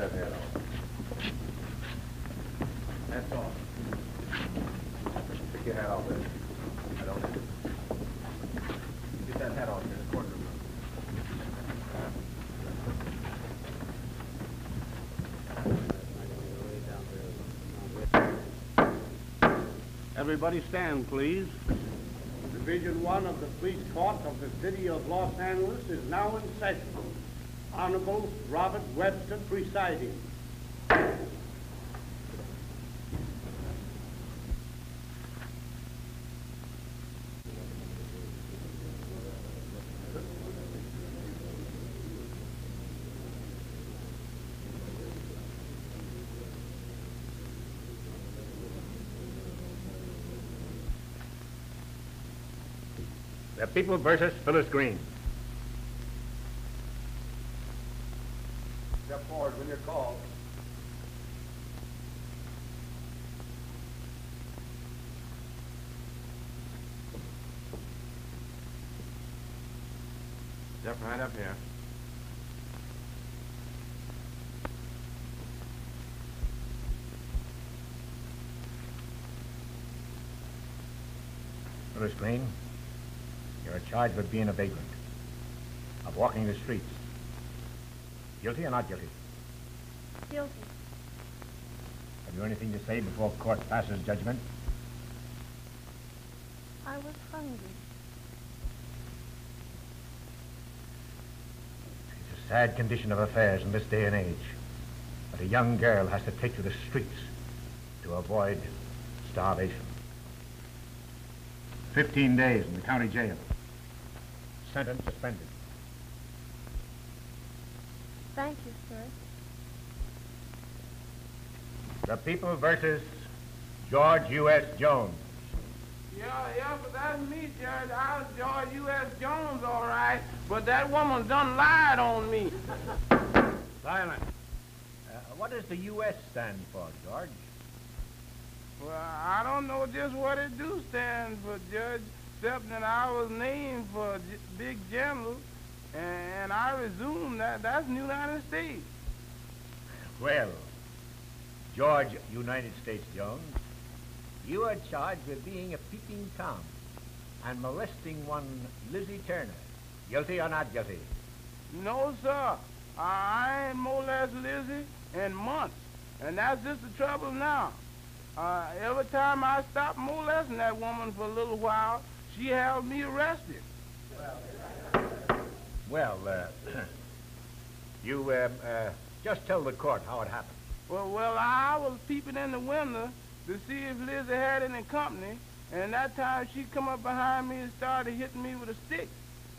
that hat off. That's all. Take your hat off there. I don't have it. Get that hat off here in the corner of the room. Everybody stand, please. Division 1 of the Police Court of the City of Los Angeles is now in session. Honorable Robert Webster presiding. The People versus Phyllis Green. Step forward when you're called. Step right up here. Phyllis Green, you're charged with being a vagrant, of walking the streets. Guilty or not guilty? Guilty. Have you anything to say before court passes judgment? I was hungry. It's a sad condition of affairs in this day and age, that a young girl has to take to the streets to avoid starvation. 15 days in the county jail. Sentence suspended. Thank you, sir. The People versus George U.S. Jones. Yeah, but that's me, Judge. I was George U.S. Jones, all right, but that woman done lied on me. Silence. What does the U.S. stand for, George? Well, I don't know just what it do stand for, Judge, except that I was named for a big general, and I resume that's the United States. Well, George United States Jones, you are charged with being a peeping Tom and molesting one Lizzie Turner. Guilty or not guilty? No, sir. I ain't molest Lizzie in months, and that's just the trouble now. Every time I stopped molesting that woman for a little while, she held me arrested. Well, you just tell the court how it happened. Well, I was peeping in the window to see if Lizzie had any company, and that time she come up behind me and started hitting me with a stick.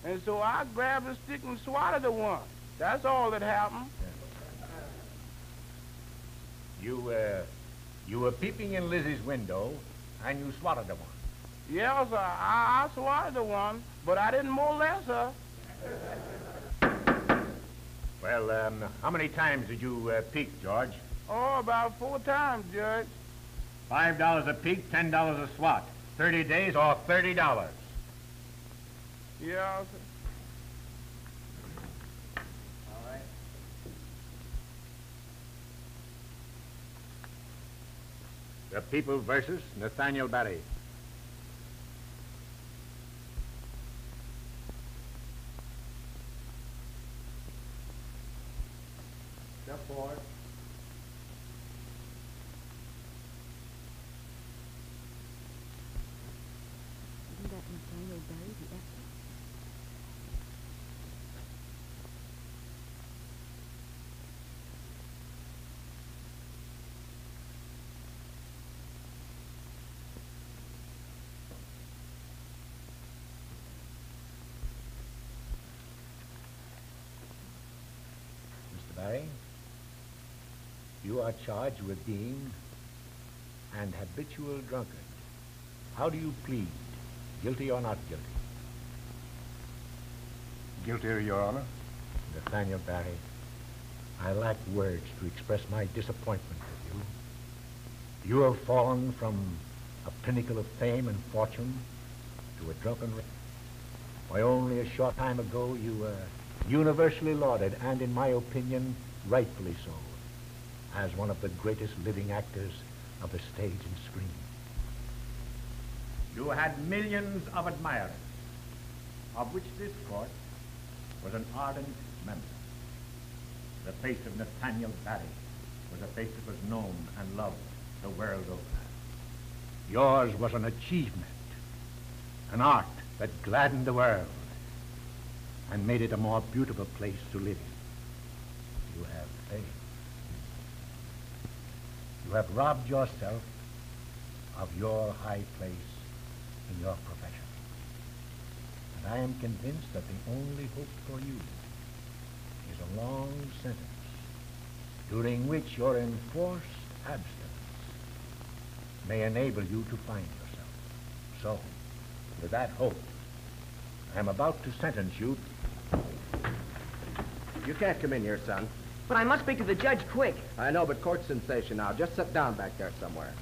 And so I grabbed the stick and swatted the one. That's all that happened. You were peeping in Lizzie's window, and you swatted the one. Yes, sir. I swatted the one, but I didn't molest her. Well, how many times did you peek, George? Oh, about 4 times, Judge. $5 a peek, $10 a swat. 30 days or $30. Yeah, sir. All right. The People versus Nathaniel Barry. Step forward. Isn't that Nathaniel Barry, the actor? Mr. Barry, you are charged with being an habitual drunkard. How do you plead? Guilty or not guilty? Guilty, Your Honor. Nathaniel Barry, I lack words to express my disappointment with you. You have fallen from a pinnacle of fame and fortune to a drunken wreck. Why, only a short time ago you were universally lauded, and in my opinion, rightfully so, as one of the greatest living actors of the stage and screen. You had millions of admirers, of which this court was an ardent member. The face of Nathaniel Barry was a face that was known and loved the world over. Yours was an achievement, an art that gladdened the world and made it a more beautiful place to live in. You have failed. You have robbed yourself of your high place in your profession. And I am convinced that the only hope for you is a long sentence during which your enforced abstinence may enable you to find yourself. So, with that hope, I am about to sentence you. You can't come in here, son. But I must speak to the judge quick. I know, but court's in session now. Just sit down back there somewhere.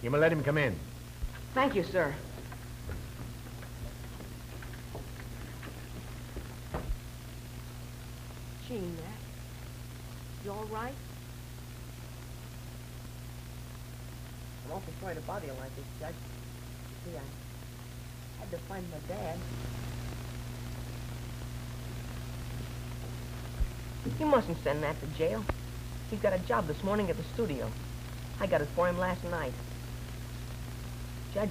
You may let him come in. Thank you, sir. Gee, Nat. You all right? I'm awful sorry to bother you like this, Judge. You see, I had to find my dad. You mustn't send Nat to jail. He's got a job this morning at the studio. I got it for him last night. Judge,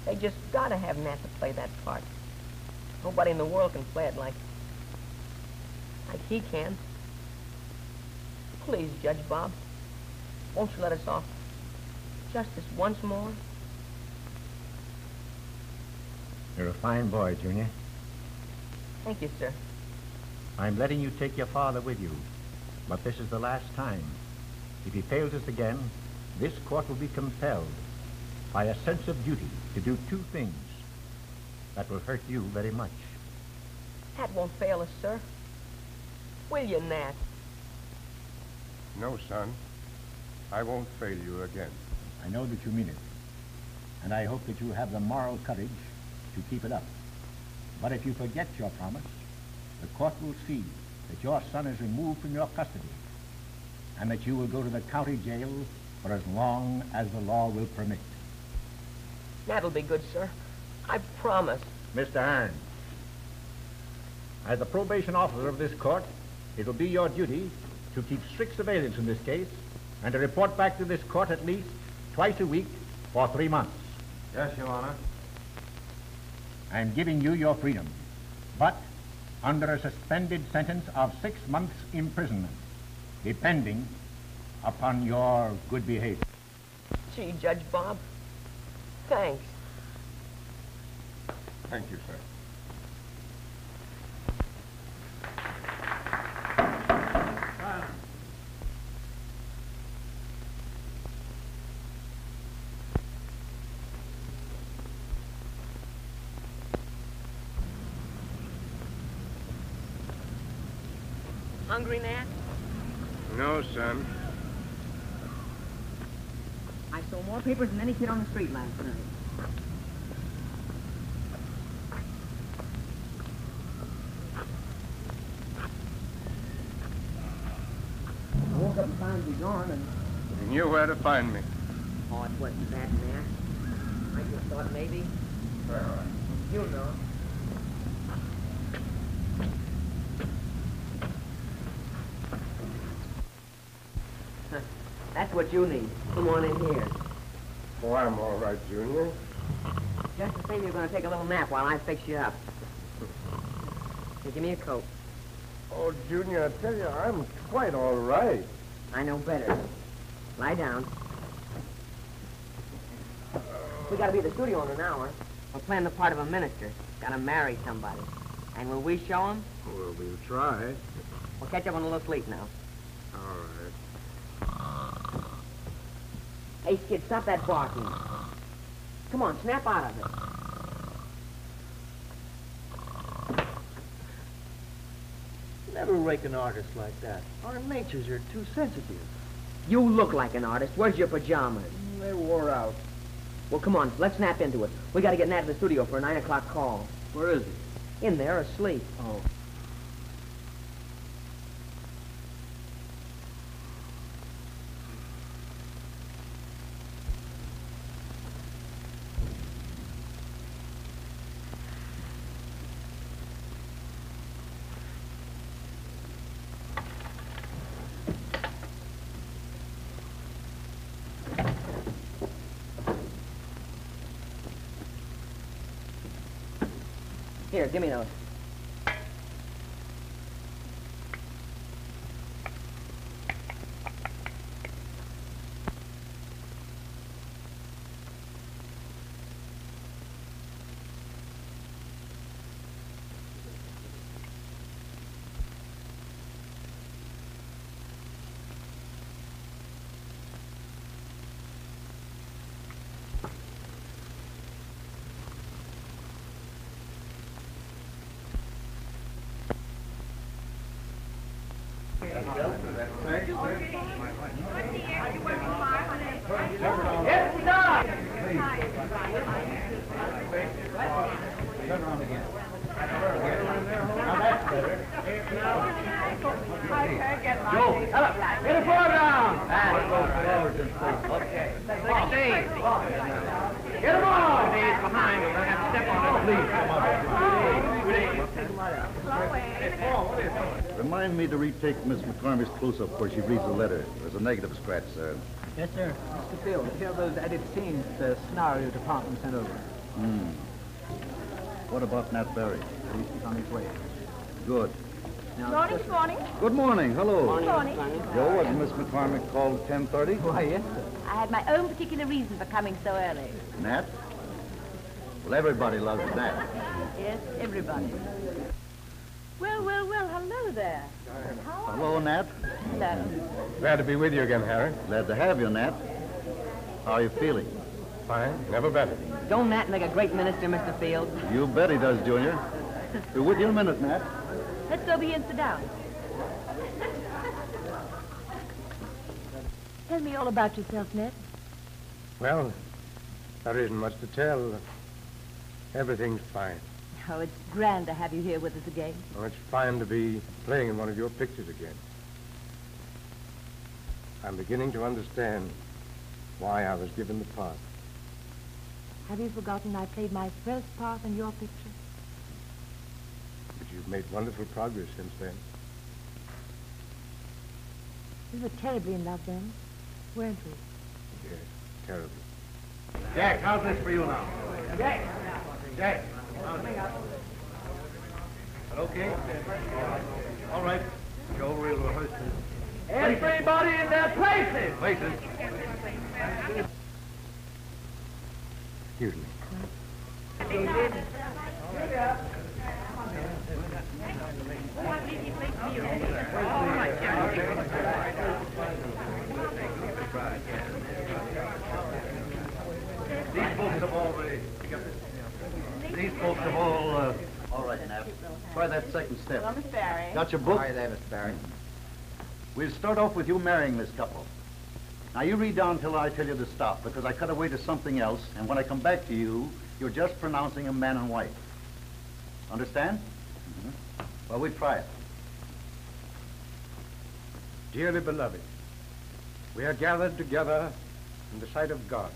they just gotta have Nat to play that part. Nobody in the world can play it like he can. Please, Judge Bob, won't you let us off just this once more? You're a fine boy, Junior. Thank you, sir. I'm letting you take your father with you, but this is the last time. If he fails us again, this court will be compelled by a sense of duty to do two things that will hurt you very much. That won't fail us, sir. Will you, Nat? No, son. I won't fail you again. I know that you mean it, and I hope that you have the moral courage to keep it up. But if you forget your promise, the court will see that your son is removed from your custody and that you will go to the county jail for as long as the law will permit. That'll be good, sir. I promise. Mr. Hearn, as the probation officer of this court, it will be your duty to keep strict surveillance in this case and to report back to this court at least twice a week for 3 months. Yes, Your Honor. I'm giving you your freedom, but under a suspended sentence of 6 months' imprisonment, depending upon your good behavior. Gee, Judge Bob. Thanks. Thank you, sir. Hungry, Nat? No, son. I sold more papers than any kid on the street last night. I woke up and found you gone, and... You knew where to find me. Oh, it wasn't that, Nat. I just thought maybe... You know. That's what you need. Come on in here. Oh, I'm all right, Junior. Just the same, you're going to take a little nap while I fix you up. Here, give me a coat. Oh, Junior, I tell you, I'm quite all right. I know better. Lie down. We got to be at the studio in an hour. We're playing the part of a minister. Got to marry somebody. And will we show him? Well, we'll try. We'll catch up on a little sleep now. All right. Hey, Skid, stop that barking. Come on, snap out of it. Never rake an artist like that. Our natures are too sensitive. You look like an artist. Where's your pajamas? They wore out. Well, come on, let's snap into it. We got to get Nat to the studio for a 9 o'clock call. Where is he? In there, asleep. Oh. Here, give me those. Remind me to retake Miss McCormick's close-up before she reads the letter. There's a negative scratch, sir. Yes, sir. Mr. Field, here are those edit scenes the scenario department sent over. What about Nat Berry? He's on his way. Good. Now, Morning. Good morning. Hello. Good morning. Joe, was Miss McCormick called 10:30? Why, yes, sir. I had my own particular reason for coming so early. Nat? Well, everybody loves Nat. Yes, everybody. Well, hello there. Hello, Nat. Hello. Glad to be with you again, Harry. Glad to have you, Nat. How are you feeling? Fine. Never better. Don't Nat make a great minister, Mr. Field? You bet he does, Junior. We're with you in a minute, Nat. Let's go over here and sit down. Tell me all about yourself, Ned. Well, there isn't much to tell. Everything's fine. Oh, it's grand to have you here with us again. Oh, it's fine to be playing in one of your pictures again. I'm beginning to understand why I was given the part. Have you forgotten I played my first part in your picture? But you've made wonderful progress since then. We were terribly in love then, weren't we? Yes, terribly. Jack, how's this for you now? Jack! Okay? All right. Joe, we'll rehearse this. Everybody in their places! Places. Excuse me. These folks have all, All right, Nat. Try that second step. Miss Barry. Got your book? Hi there, Mr. Barry. We'll start off with you marrying this couple. Now, you read down till I tell you to stop, because I cut away to something else, and when I come back to you, you're just pronouncing them man and wife. Understand? Well, we'll try it. Dearly beloved, we are gathered together in the sight of God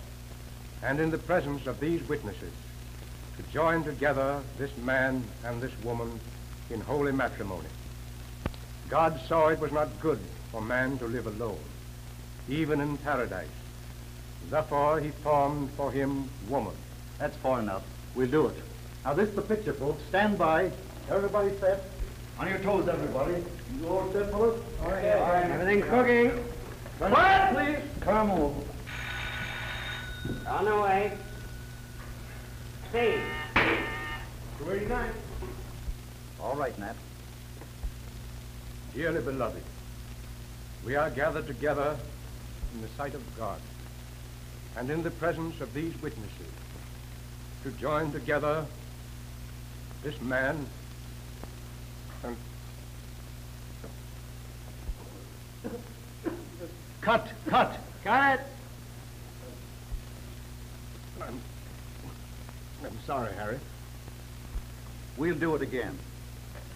and in the presence of these witnesses to join together this man and this woman in holy matrimony. God saw it was not good for man to live alone, even in paradise. Therefore, he formed for him woman. That's far enough. We'll do it. Now, this is the picture, folks. Stand by. Everybody set. On your toes, everybody. You all set, fellas? All right. Everything's cooking. Quiet, please. Come over. On the way. See. 289. All right, Nat. Dearly beloved, we are gathered together in the sight of God and in the presence of these witnesses to join together this man and... Cut. Cut. I'm sorry, Harry. We'll do it again.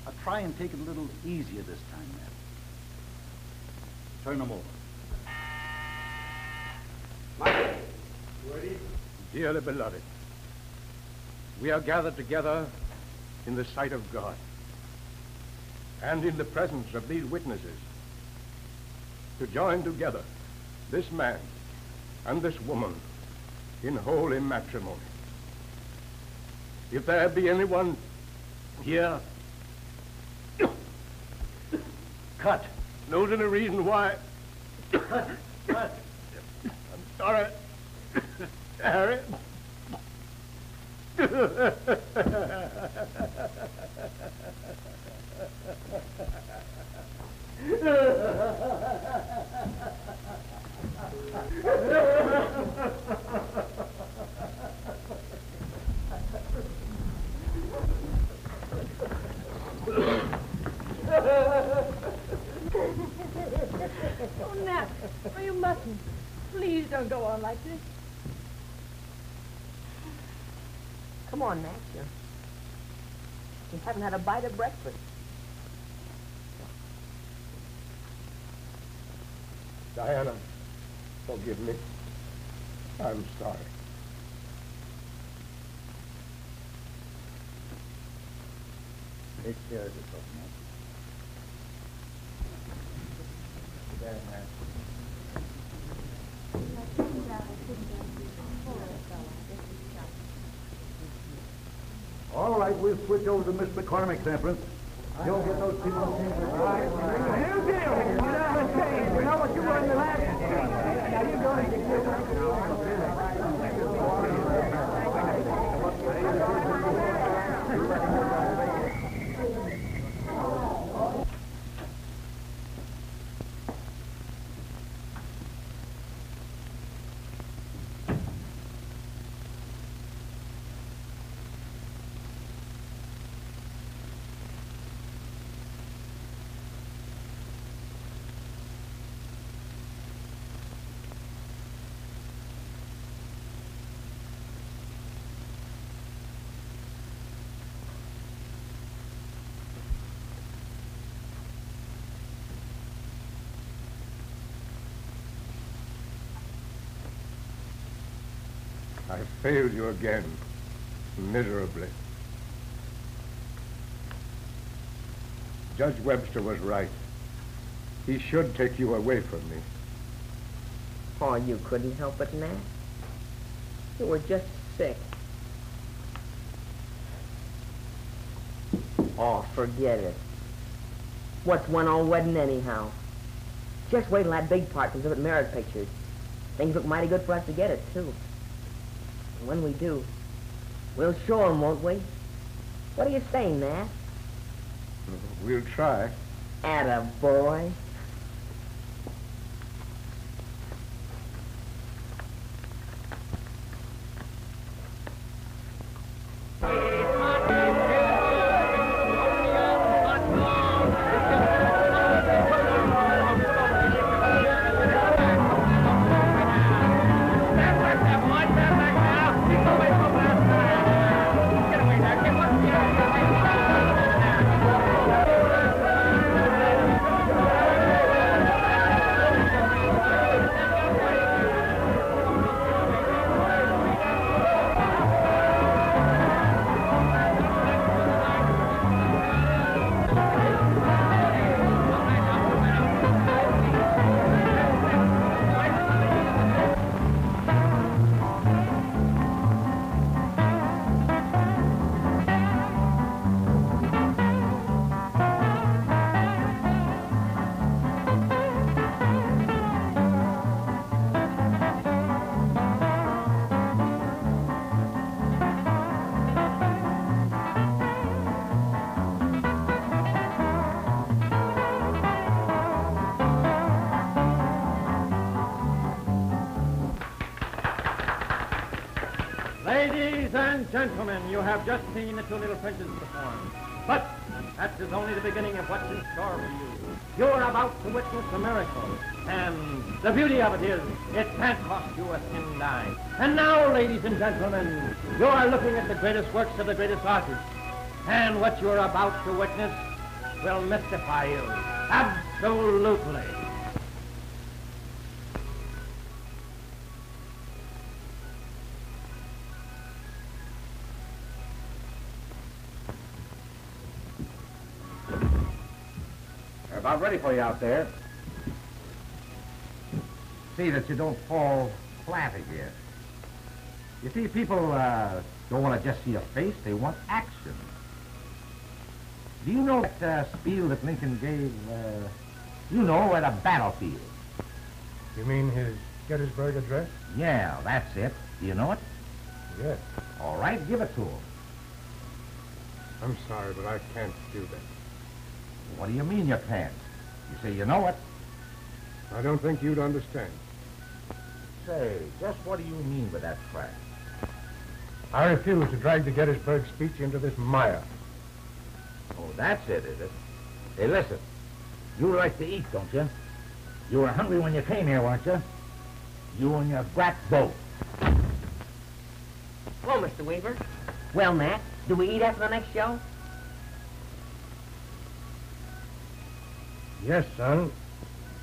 I'll try and take it a little easier this time, Nat. Turn them over. Dearly beloved, we are gathered together in the sight of God and in the presence of these witnesses to join together this man and this woman in holy matrimony. If there be anyone Yeah. Cut. Knows any reason why? Cut. Cut. I'm sorry, Harry. Oh, Nat, oh, you mustn't. Please don't go on like this. Come on, Nat. You haven't had a bite of breakfast. Diana, forgive me. I'm sorry. Take care of yourself, man. All right, we'll switch over to Miss McCormick's entrance. You'll get those people to change their clothes. New deal. You know what you were in the last. Now you're going to I failed you again, miserably. Judge Webster was right. He should take you away from me. Oh, you couldn't help it, Nat. You were just sick. Oh, forget it. What's one old wedding anyhow? Just wait till that big part comes up at Merit Pictures. Things look mighty good for us to get it, too. And when we do, we'll show 'em, won't we? What are you saying, Nat? We'll try. Attaboy. Ladies and gentlemen, you have just seen the two little princes perform. But that is only the beginning of what's in store for you. You're about to witness a miracle. And the beauty of it is, it can't cost you a thin dime. And now, ladies and gentlemen, you are looking at the greatest works of the greatest artists. And what you're about to witness will mystify you. Absolutely. About ready for you out there. See that you don't fall flat again. You see, people don't want to just see a face, they want action. Do you know that spiel that Lincoln gave, at a battlefield? You mean his Gettysburg Address? Yeah, that's it. Do you know it? Yes. All right, give it to him. I'm sorry, but I can't do that. What do you mean you can't? You say you know it. I don't think you'd understand. Say, just what do you mean by that fact? I refuse to drag the Gettysburg speech into this mire. Oh, that's it, is it? Hey, listen. You like to eat, don't you? You were hungry when you came here, weren't you? You and your brat both. Hello, Mr. Weaver. Well, Nat, do we eat after the next show? Yes, son.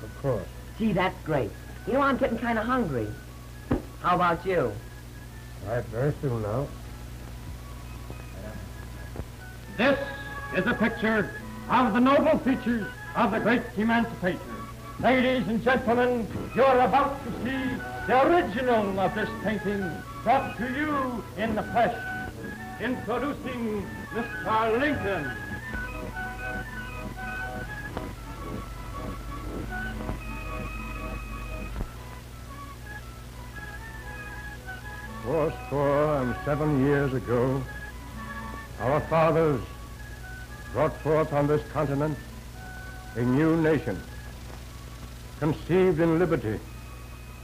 Of course. Gee, that's great. You know, I'm getting kind of hungry. How about you? Right, very soon now. This is a picture of the noble features of the great emancipator. Ladies and gentlemen, you're about to see the original of this painting brought to you in the flesh. Introducing Mr. Lincoln. Fourscore and 7 years ago, our fathers brought forth on this continent a new nation, conceived in liberty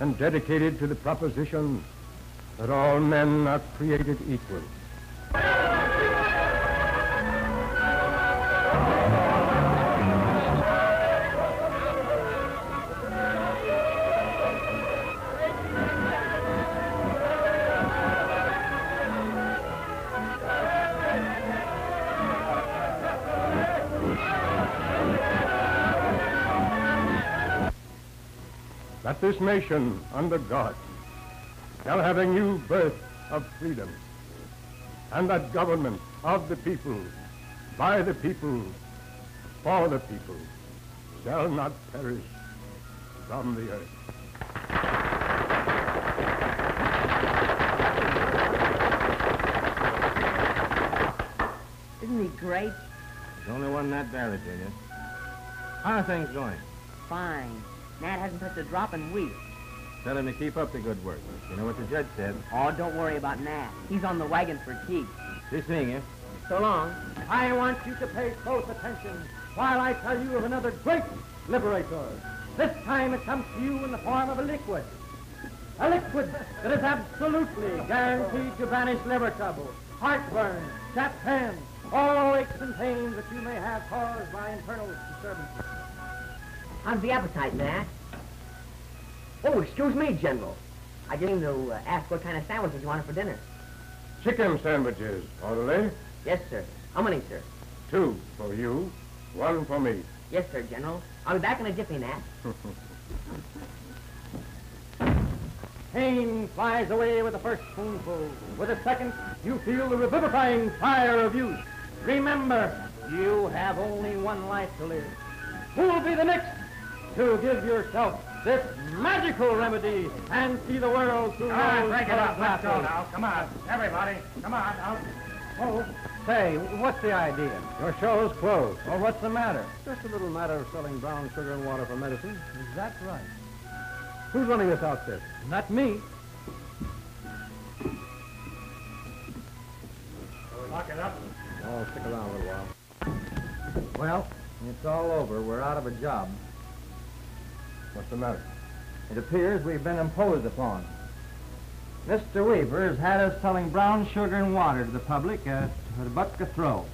and dedicated to the proposition that all men are created equal. That this nation, under God, shall have a new birth of freedom, and that government of the people, by the people, for the people, shall not perish from the earth. Isn't he great? The only one not buried, Junior. How are things going? Fine. Nat hasn't touched a drop in weeks. Tell him to keep up the good work. You know what the judge said. Oh, don't worry about Nat. He's on the wagon for keeps. See seeing you. So long. I want you to pay close attention while I tell you of another great liberator. This time it comes to you in the form of a liquid. A liquid that is absolutely guaranteed to banish liver trouble, heartburn, chapped hands, all aches and pains that you may have caused by internal disturbances. How's the appetite, Nat? Oh, excuse me, General. I just came to ask what kind of sandwiches you wanted for dinner. Chicken sandwiches, orderly. Yes, sir. How many, sir? 2 for you, 1 for me. Yes, sir, General. I'll be back in a jiffy, Nat. Pain flies away with the first spoonful. With the second, you feel the revivifying fire of youth. Remember, you have only one life to live. Who will be the next to give yourself this magical remedy and see the world through Break it up. Let's go glasses? now. Come on, everybody. Come on now. Oh, say, what's the idea? Your show's closed. Well, what's the matter? Just a little matter of selling brown sugar and water for medicine. Is that right? Who's running this outfit? Not me. Lock it up. Oh, stick around a little while. Well, it's all over. We're out of a job. What's the matter? It appears we've been imposed upon. Mr. Weaver has had us selling brown sugar and water to the public at a buck a throw.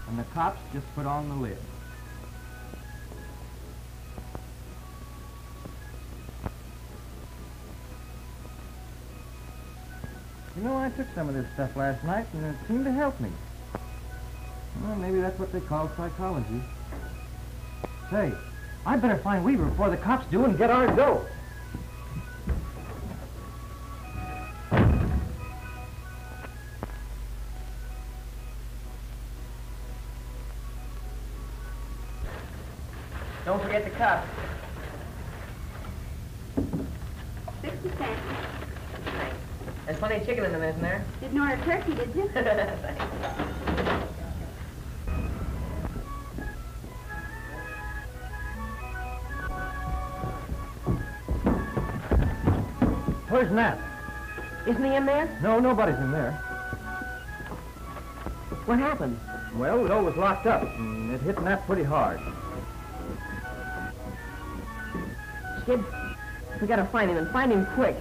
And the cops just put on the lid. You know, I took some of this stuff last night, and it seemed to help me. Well, maybe that's what they call psychology. Say, I'd better find Weaver before the cops do and get our dough. Don't forget the cup. 60 cents. Thanks. There's plenty of chicken in them, isn't there? Didn't order turkey, did you? Thanks. Where's Nat? Isn't he in there? No, nobody's in there. What happened? Well, the door was locked up, and it hit Nat pretty hard. Skid, we gotta find him, and find him quick.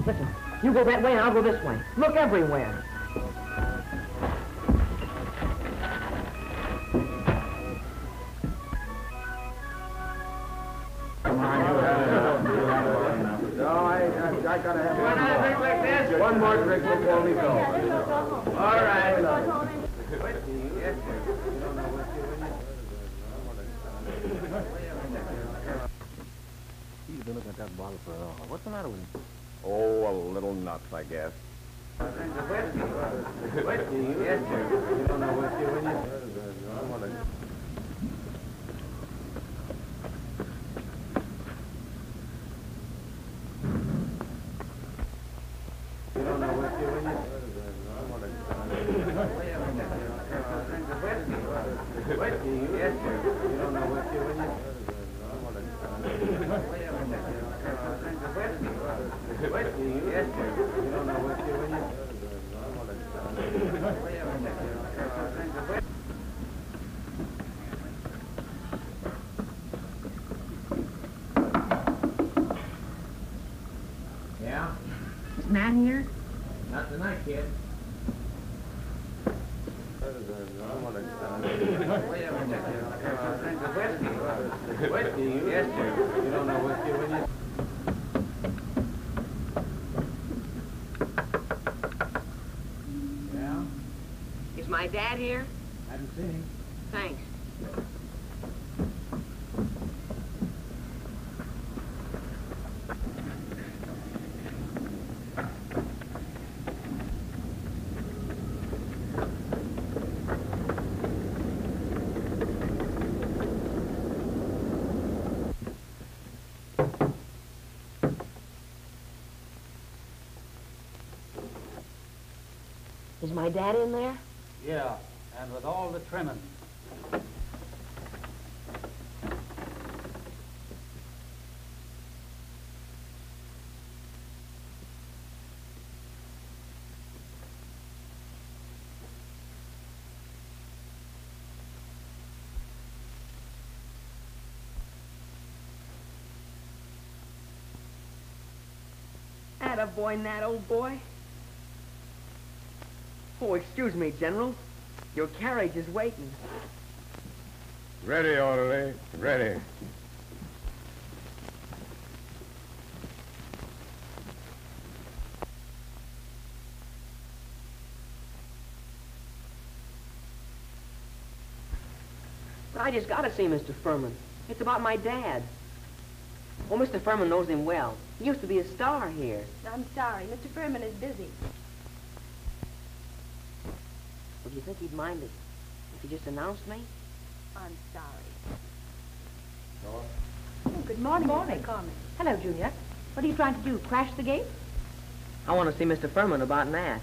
Listen, you go that way and I'll go this way. Look everywhere. Come on, you have it. No, I gotta have one more drink like this. One more drink before we go. All right. He's been looking at that bottle for a while. What's the matter with him? Oh, a little nuts, I guess. Yeah? Is Matt here? Not tonight, kid. Yeah? Is my dad here? Haven't seen him. Thanks. Is my dad in there? Yeah, and with all the trimming. Attaboy, Nat, old boy. Oh, excuse me, General. Your carriage is waiting. Ready, orderly. Ready. But I just gotta see Mr. Furman. It's about my dad. Oh, Mr. Furman knows him well. He used to be a star here. I'm sorry. Mr. Furman is busy. Would you think he'd mind it if he just announced me? I'm sorry. Oh, good morning. Good morning. Hello, Junior. What are you trying to do, crash the gate? I want to see Mr. Furman about Nat.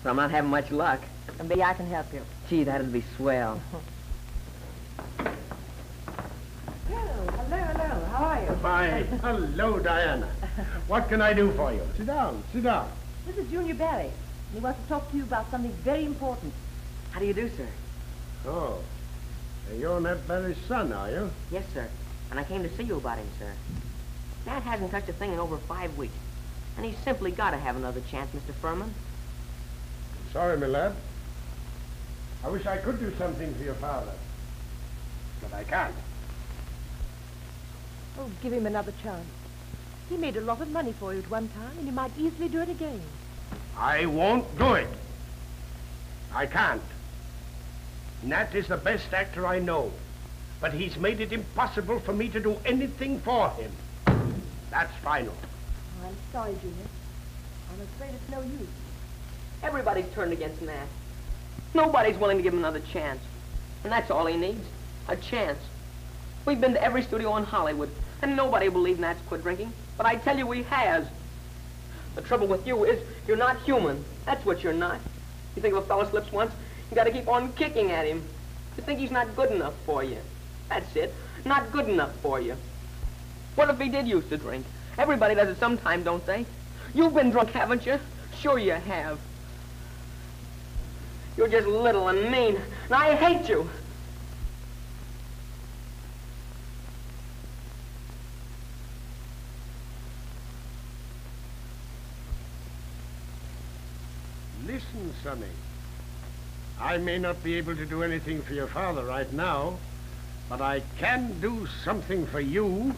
But I'm not having much luck. And maybe I can help you. Gee, that'd be swell. Hello. How are you? Fine. Hello, Diana. What can I do for you? Sit down, sit down. This is Junior Barry. And he wants to talk to you about something very important. How do you do, sir? Oh, you're Nat Barry's son, are you? Yes, sir. And I came to see you about him, sir. Nat hasn't touched a thing in over 5 weeks. And he's simply got to have another chance, Mr. Furman. Sorry, my lad. I wish I could do something for your father. But I can't. Oh, give him another chance. He made a lot of money for you at one time, and he might easily do it again. I won't do it. I can't. Nat is the best actor I know, but he's made it impossible for me to do anything for him. That's final. Oh, I'm sorry, Junior. I'm afraid it's no use. Everybody's turned against Nat. Nobody's willing to give him another chance. And that's all he needs. A chance. We've been to every studio in Hollywood, and nobody believes Nat's quit drinking. But I tell you, he has. The trouble with you is you're not human. That's what you're not. You think if a fellow slips once, you gotta keep on kicking at him. You think he's not good enough for you. That's it. Not good enough for you. What if he did used to drink? Everybody does it sometime, don't they? You've been drunk, haven't you? Sure you have. You're just little and mean, and I hate you. Listen, Sonny. I may not be able to do anything for your father right now, but I can do something for you.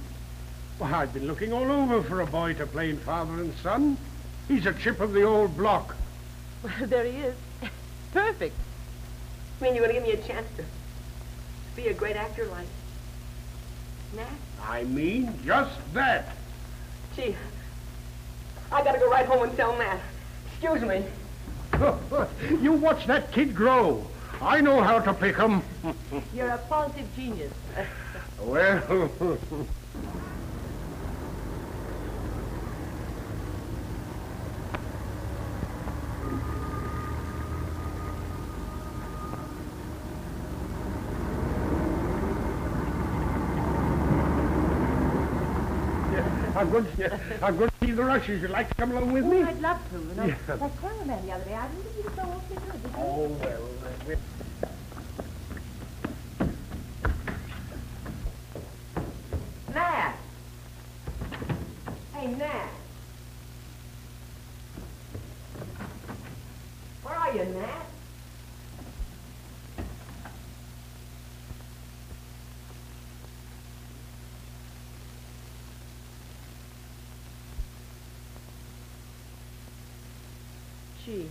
Well, I've been looking all over for a boy to play father and son. He's a chip of the old block. Well, there he is. Perfect. You mean you're going to give me a chance to be a great actor like Nat? I mean just that. Gee, I got to go right home and tell Nat. Excuse me. You watch that kid grow. I know how to pick him. You're a positive genius. Well... I'm going to see the rushes. You'd like to come along with me? I'd love to. You know, Yeah. that cameraman the other day, I didn't think he was so awfully good, did he? Oh, well, Nat! Hey, Nat! Where are you, Nat? Gee.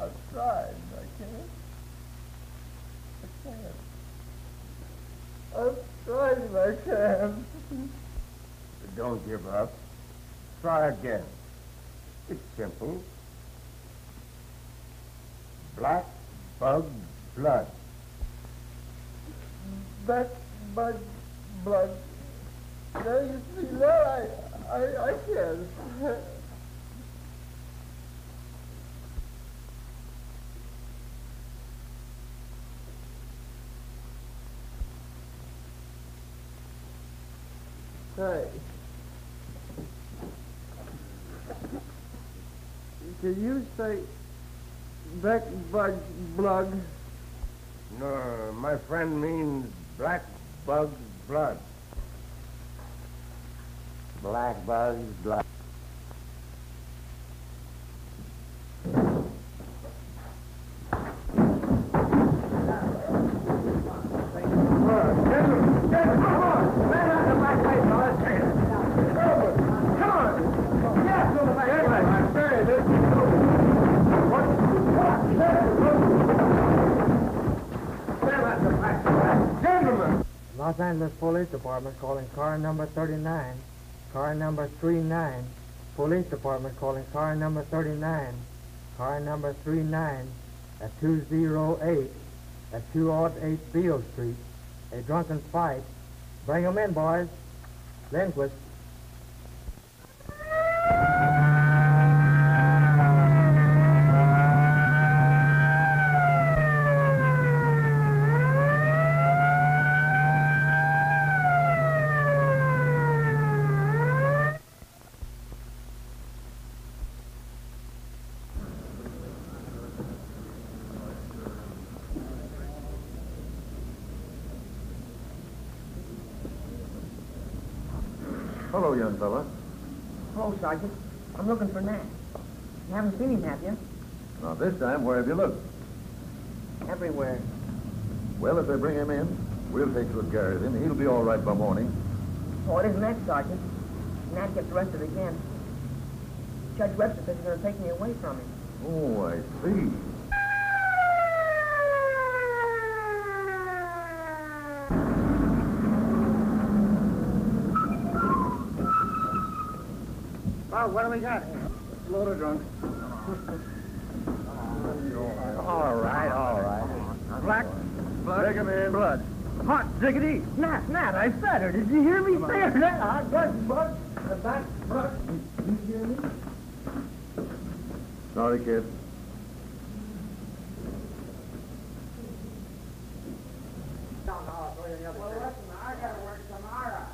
I've tried. I can't. I've tried and I can't. Don't give up. Try again. It's simple. Black bug blood. Black bug blood. There you see that? I can't. Hey. Can you say black bug blood? No, my friend means black bug blood. Black bug blood. Los Angeles Police Department calling car number 39, car number 39. Police Department calling car number 39, car number 39 at 208 at 208 Beale Street. A drunken fight. Bring 'em in, boys. Lindquist. Hello, young fella. Hello, Sergeant. I'm looking for Nat. You haven't seen him, have you? Now, this time, where have you looked? Everywhere. Well, if they bring him in, we'll take good care of him. He'll be all right by morning. Oh, it isn't that, Sergeant. Nat gets arrested again. Judge Webster says he's going to take me away from him. Oh, I see. Well, what do we got here? Load of drunk. All right. Black blood. Take him in. Blood. Hot diggity. Nat, I said her. Did you hear me say her? Nat, hot blood. The back blood. Did you hear me? Sorry, kid. Well, listen, I gotta work tomorrow.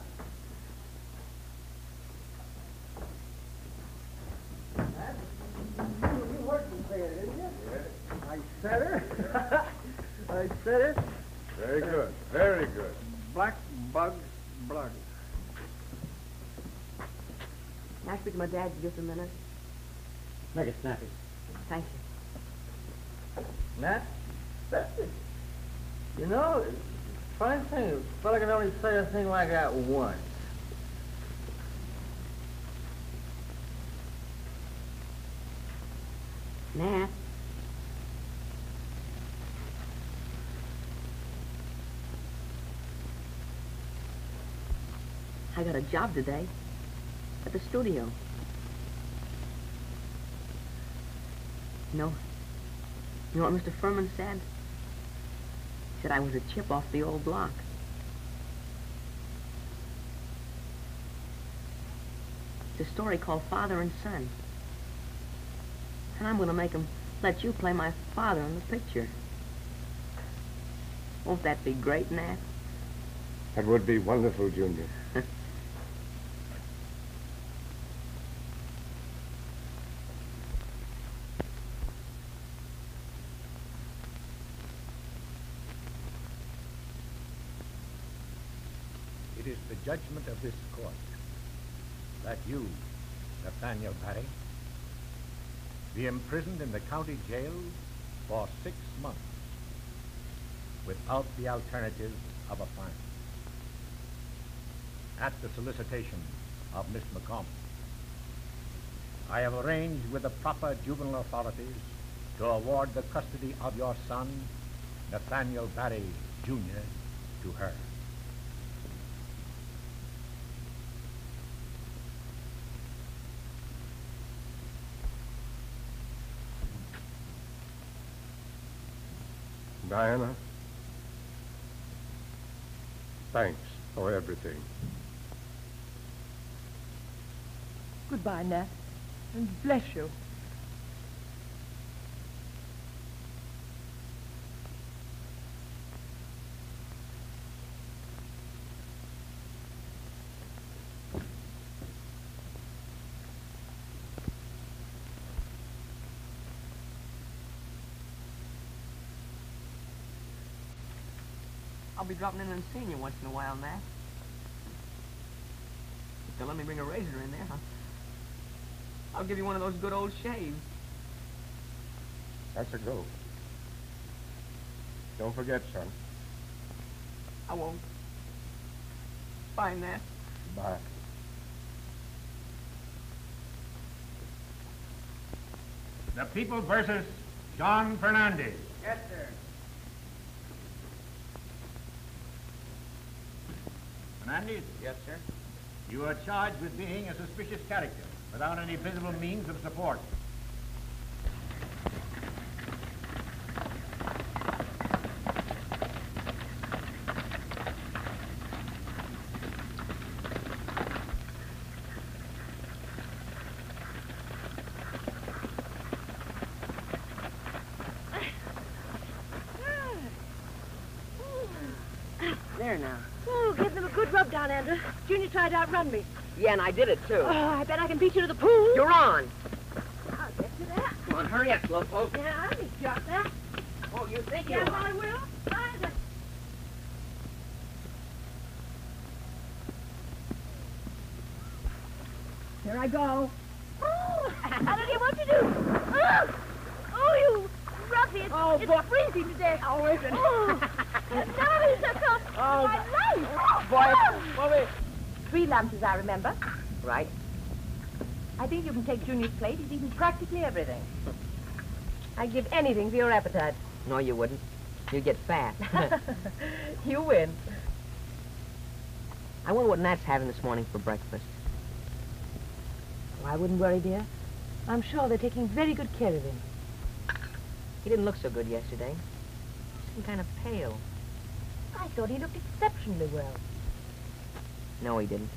You worked and said it, didn't you? Yeah. I said her. I said it. Very good. Very good. Black bug blood. Can I speak to my dad for just a minute? Make it snappy. Thank you. Nat? You know, funny thing, a fella can only say a thing like that once. Nat. I got a job today at the studio. No. You know what Mr. Furman said? He said I was a chip off the old block. It's a story called Father and Son. And I'm going to make him let you play my father in the picture. Won't that be great, Nat? That would be wonderful, Junior. It is the judgment of this court that you, Nathaniel Barry, be imprisoned in the county jail for 6 months without the alternative of a fine. At the solicitation of Miss McCormick, I have arranged with the proper juvenile authorities to award the custody of your son, Nathaniel Barry, Jr., to her. Diana, thanks for everything. Goodbye, Nat. And bless you. I'll be dropping in and seeing you once in a while, Nat. If they'll let me bring a razor in there, I'll give you one of those good old shaves. That's a go. Don't forget, son. I won't. Bye, Nat. Bye. The People versus John Fernandez. Yes, sir. Fernandez? Yes, sir. You are charged with being a suspicious character without any visible means of support. There now. Oh, give them a good rub down, Andrew. Junior tried to outrun me. Yeah, and I did it, too. Oh, I bet I can beat you to the pool. You're on. I'll get you there. Come on, hurry up, Slowpoke. Yeah, I'll beat you up there. Oh, you think you Yes, are? I will. Here I go. Oh, I don't know what to do. Oh, you ruffian. Oh, it's freezing to death. Oh, isn't it? Oh, none of this has come Oh, my life. boy, wait. 3 lumps, as I remember. Right. I think you can take Junior's plate. He's eaten practically everything. I'd give anything for your appetite. No, you wouldn't. You'd get fat. You win. I wonder what Nat's having this morning for breakfast. Well, I wouldn't worry, dear. I'm sure they're taking very good care of him. He didn't look so good yesterday. He seemed kind of pale. I thought he looked exceptionally well. No, he didn't.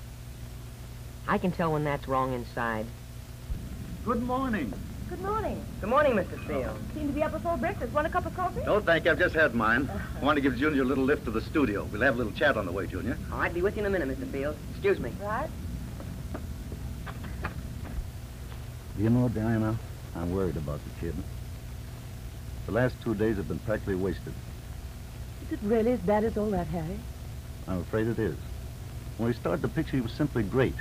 I can tell when that's wrong inside. Good morning. Good morning. Good morning, Mr. Steele. Seem to be up before breakfast. Want a cup of coffee? No, thank you. I've just had mine. I want to give Junior a little lift to the studio. We'll have a little chat on the way, Junior. Oh, I'd be with you in a minute, Mr. Fields. Excuse me. Right. You know, Diana, I'm worried about the kid. The last 2 days have been practically wasted. Is it really as bad as all that, Harry? I'm afraid it is. When we started the picture, he was simply great.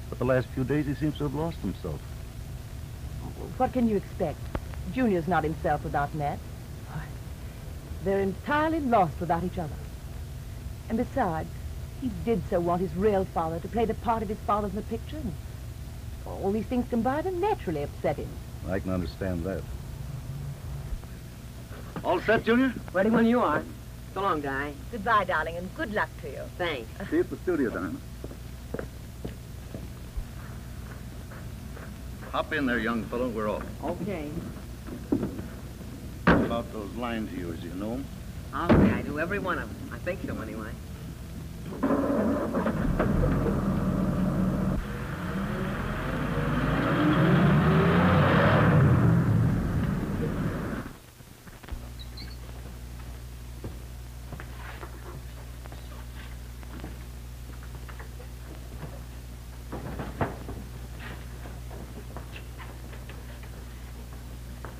But the last few days, he seems to have lost himself. What can you expect? Junior's not himself without Nat. Why, they're entirely lost without each other. And besides, he did so want his real father to play the part of his father in the picture. And all these things combined and naturally upset him. I can understand that. All set, Junior? Ready when you are. So long, Di. Goodbye, darling, and good luck to you. Thanks. See you at the studio, Diana. Hop in there, young fellow. We're off. Okay. About those lines of yours, you know them? Okay, I do every one of them. I think so, anyway.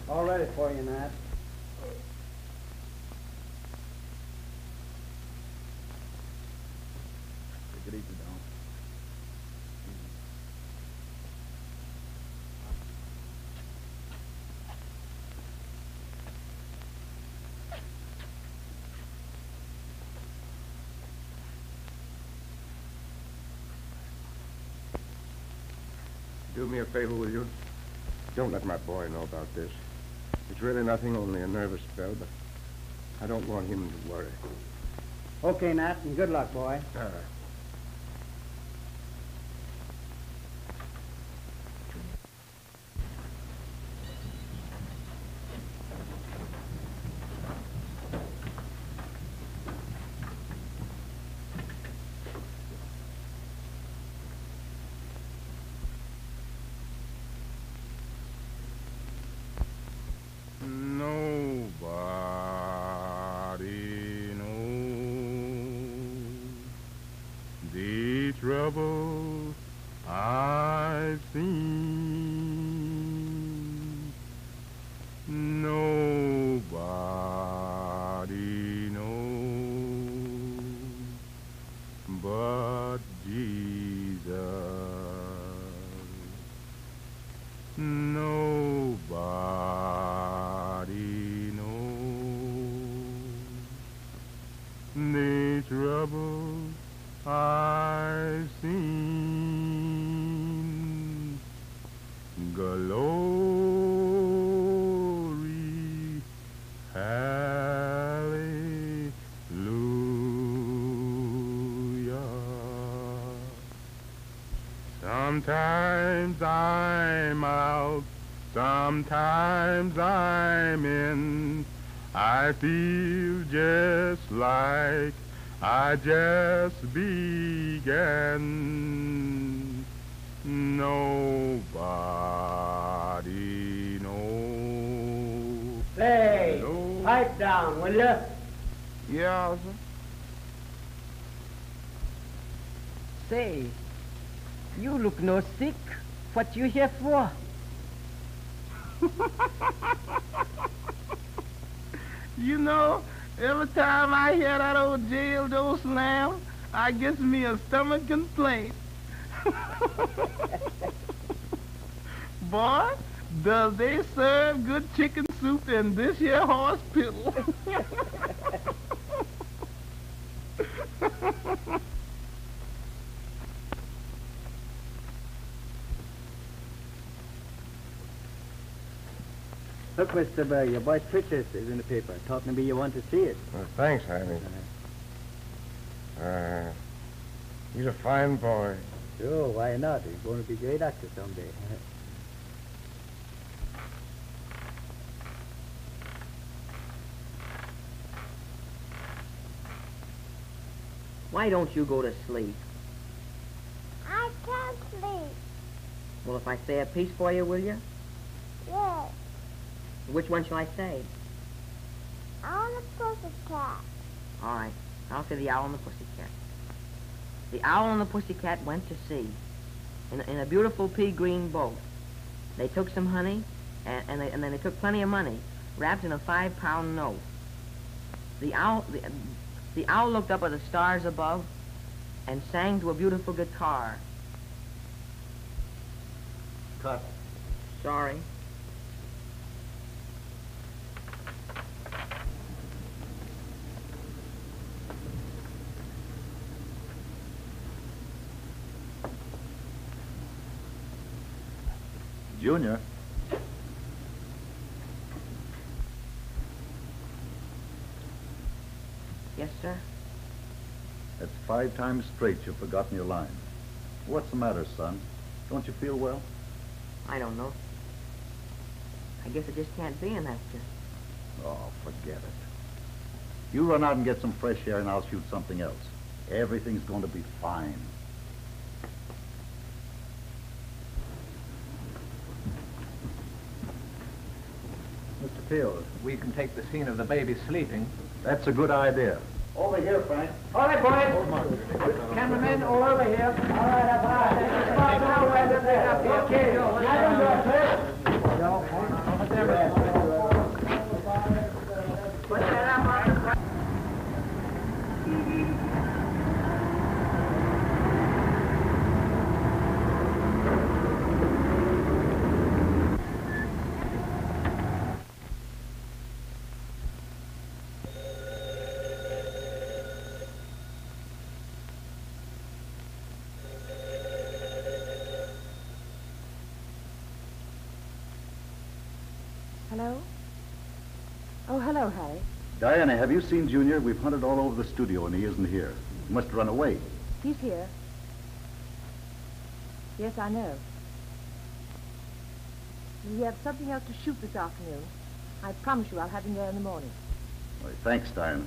All ready for you, Nat. Take it easy, Don. Do me a favor, will you? Don't let my boy know about this. It's really nothing, only a nervous spell, but I don't want him to worry. Okay, Nat, and good luck, boy. All right. Nobody knows the trouble I've seen. Nobody knows but Jesus. Nobody knows the trouble I've seen. Glory, hallelujah. Sometimes I'm out, sometimes I'm in. I feel just like I just began. Nobody knows. Say, No. pipe down, will you? Yeah, sir. Say, you look no sick. What you here for? You know, every time I hear that old jail door slam, I gets me a stomach complaint. Boy, does they serve good chicken soup in this here hospital. Look, Mr. Berg, your boy Twitters is in the paper. Talking to me, you want to see it. Well, thanks, Harry. He's a fine boy. Sure, why not? He's going to be a great actor someday. Why don't you go to sleep? I can't sleep. Well, if I say a piece for you, will you? Yes. Which one shall I say? I want a pussycat. All right, I'll say The Owl and the Pussycat. The owl and the pussycat went to sea in a beautiful pea-green boat. They took some honey, and then they took plenty of money, wrapped in a 5-pound note. The owl looked up at the stars above and sang to a beautiful guitar. Cut. Sorry. Junior. Yes, sir? That's 5 times straight you've forgotten your line. What's the matter, son? Don't you feel well? I don't know. I guess I just can't be an actor. Oh, forget it. You run out and get some fresh air and I'll shoot something else. Everything's going to be fine. Mr. Field, we can take the scene of the baby sleeping. That's a good idea. Over here, Frank. All right, boys. Cameramen, all over here. All right, up high. Okay, I don't know, sir. Put that up on the front. Hello? Oh, hello, Harry. Diana, have you seen Junior? We've hunted all over the studio and he isn't here. He must have run away. He's here. Yes, I know. We have something else to shoot this afternoon. I promise you I'll have him there in the morning. Well, thanks, Diana.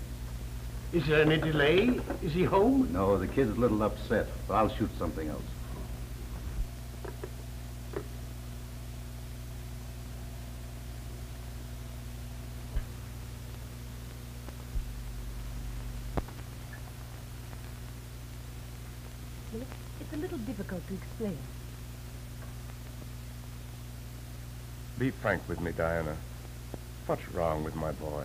Is there any delay? Is he home? No, the kid's a little upset, but I'll shoot something else. Well, it's a little difficult to explain. Be frank with me, Diana. What's wrong with my boy?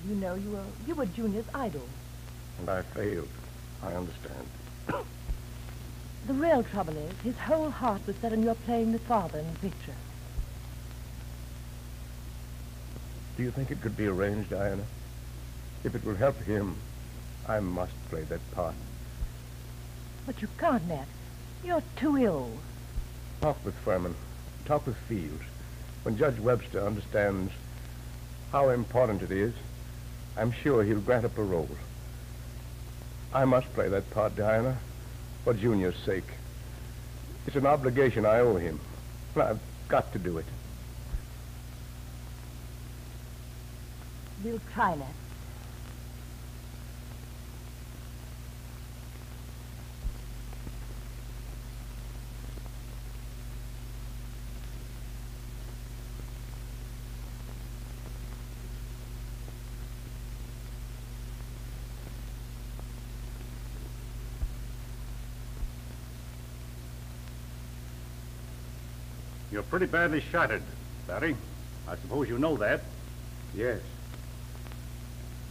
You know, you were Junior's idol. And I failed. I understand. The real trouble is, his whole heart was set on your playing the father in the picture. Do you think it could be arranged, Diana? If it will help him, I must play that part. But you can't, Nat. You're too ill. Talk with Furman. Talk with Fields. When Judge Webster understands how important it is, I'm sure he'll grant a parole. I must play that part, Diana, for Junior's sake. It's an obligation I owe him. I've got to do it. We'll try, Nat. You're pretty badly shattered, Barry. I suppose you know that. Yes.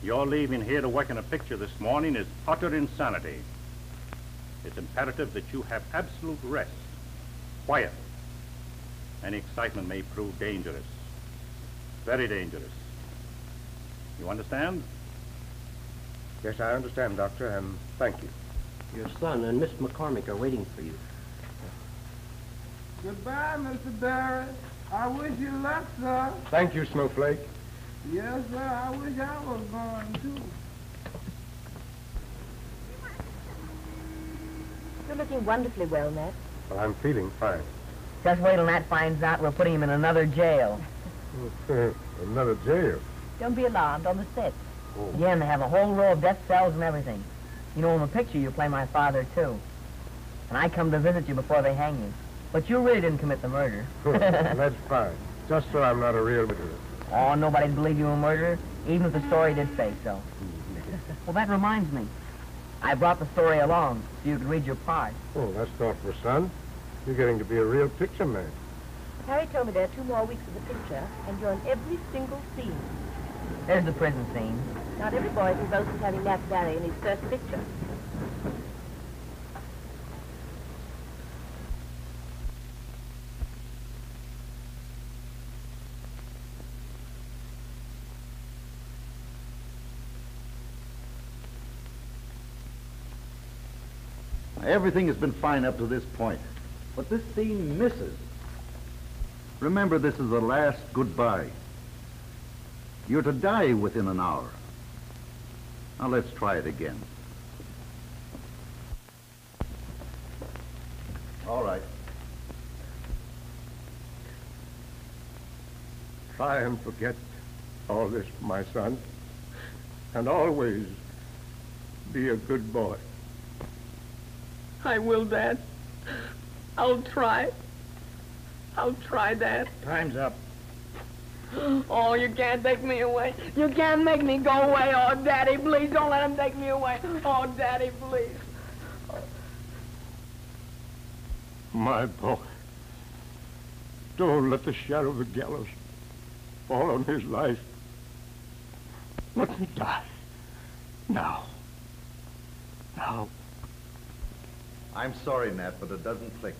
Your leaving here to work in a picture this morning is utter insanity. It's imperative that you have absolute rest, quiet. Any excitement may prove dangerous, very dangerous. You understand? Yes, I understand, Doctor, and thank you. Your son and Miss McCormick are waiting for you. Goodbye, Mr. Barry. I wish you luck, sir. Thank you, Snowflake. Yes, sir. I wish I was going, too. You're looking wonderfully well, Nat. Well, I'm feeling fine. Just wait till Nat finds out we're putting him in another jail. Another jail? Don't be alarmed, on the set. Oh. Yeah, and they have a whole row of death cells and everything. You know, in the picture you play my father, too. And I come to visit you before they hang you. But you really didn't commit the murder. That's fine. Just so I'm not a real murderer. Oh, nobody'd believe you were a murderer, even if the story did say so. Well, that reminds me. I brought the story along so you could read your part. Oh, that's thoughtful, son. You're getting to be a real picture man. Harry told me there are 2 more weeks of the picture, and you're in every single scene. There's the prison scene. Not every boy can boast of having Nat Barry in his first picture. Everything has been fine up to this point, but this scene misses. Remember, this is the last goodbye. You're to die within an hour. Now let's try it again. All right. Try and forget all this, my son, and always be a good boy. I will, Dad. I'll try. I'll try, Dad. Time's up. Oh, you can't take me away. You can't make me go away. Oh, Daddy, please don't let him take me away. Oh, Daddy, please. My boy, don't let the shadow of the gallows fall on his life. Let me die. Now. Now. I'm sorry, Nat, but it doesn't click.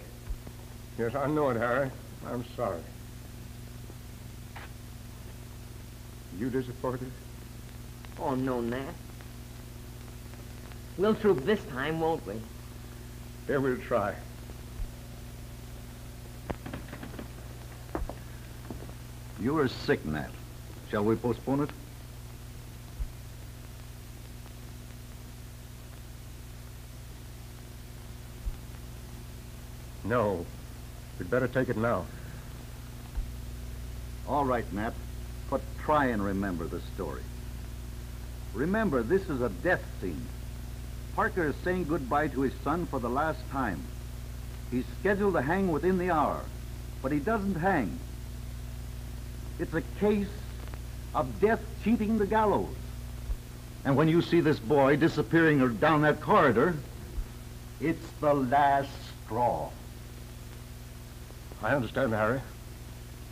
Yes, I know it, Harry. I'm sorry. You disappointed? Oh, no, Nat. We'll troop this time, won't we? Yeah, we'll try. You are sick, Nat. Shall we postpone it? No. We'd better take it now. All right, Nat, but try and remember the story. Remember, this is a death scene. Parker is saying goodbye to his son for the last time. He's scheduled to hang within the hour, but he doesn't hang. It's a case of death cheating the gallows. And when you see this boy disappearing down that corridor, it's the last straw. I understand, Harry.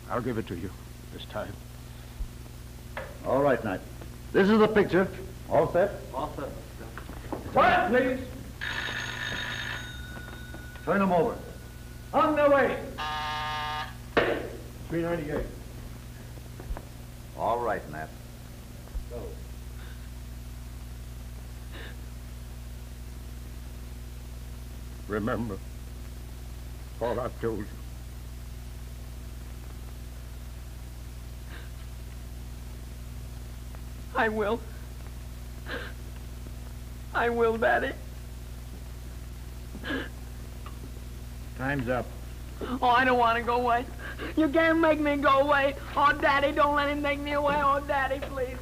I'll give it to you this time. All right, Knight. This is the picture. All set? All set. Quiet, please. Turn them over. On their way. 398. All right, Nat. Go. Remember all I've told you. I will. I will, Daddy. Time's up. Oh, I don't want to go away. You can't make me go away. Oh, Daddy, don't let him take me away. Oh, Daddy, please.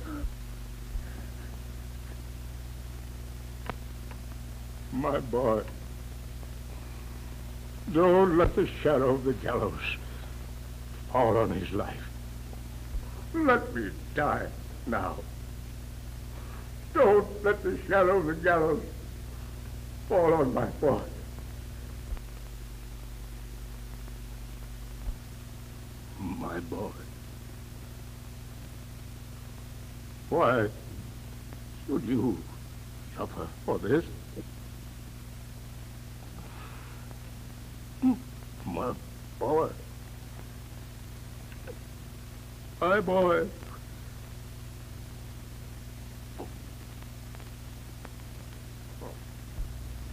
My boy, don't let the shadow of the gallows fall on his life. Let me die now. Don't let the shadow of the gallows fall on my boy. My boy. Why should you suffer for this? My boy. My boy.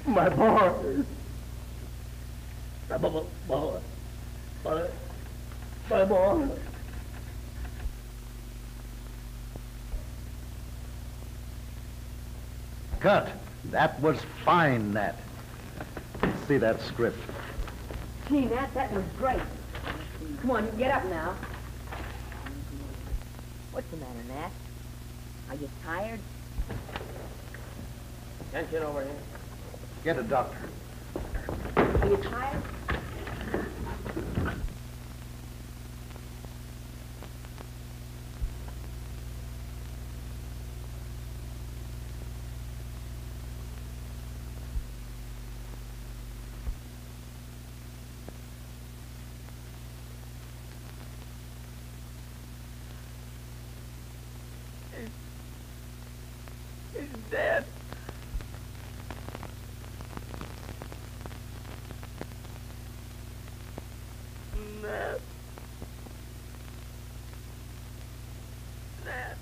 My boy. My boy. My boy. Cut. That was fine, Nat. see that script. Gee, Nat, that was great. Come on, you get up now. What's the matter, Nat? Are you tired? Attention over here. Get a doctor. Are you tired? He's dead. Nat. Nat. Nat.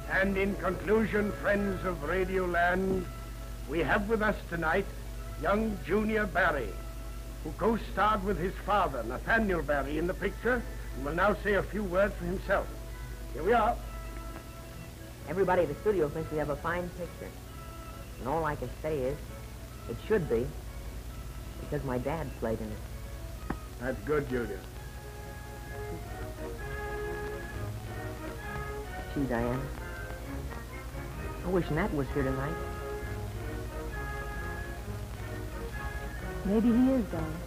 And in conclusion, friends of Radioland, we have with us tonight young Junior Barry, who co-starred with his father, Nathaniel Barry, in the picture, and will now say a few words for himself. Here we are. Everybody at the studio thinks we have a fine picture. And all I can say is, it should be, because my dad played in it. That's good, Junior. Gee, Diana. I wish Nat was here tonight. Maybe he is, darling.